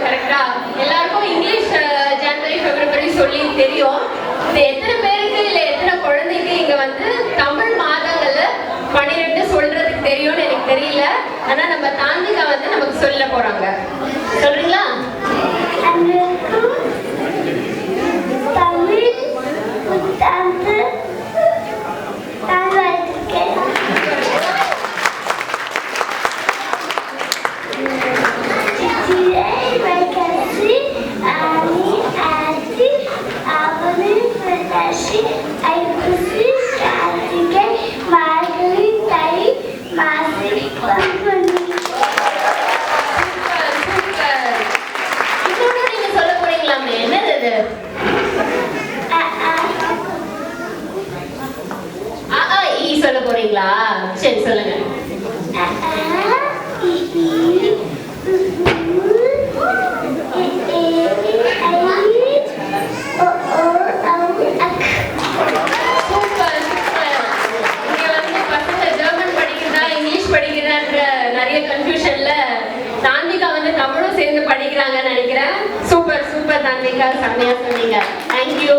கரெக்டா? எல்லாருக்கும் இங்கிலீஷ் ஜனவரி பிப்ரவரி சொல்லி தெரியும். இது எத்தனை பேருக்கு இல்ல எத்தனை குழந்தைக்கு இங்க வந்து தமிழ் மாதங்கள்ல 12 சொல்றதுக்கு தெரியும்னு எனக்கு தெரியல. ஆனா நம்ம தாந்திகா வந்து நமக்கு சொல்ல போறாங்க. சொல்றீங்களா? தமிழ் புத்தாண்டு சொல்ல போறீங்களா? சரி சொல்லுங்க. நிறைய கன்ஃபியூஷன்ல தாந்திகா வந்து தமிழும் சேர்ந்து படிக்கிறாங்கன்னு நினைக்கிறேன். சூப்பர் சூப்பர் தாந்திகா, செம்மையா சொன்னீங்க. தேங்க்யூ.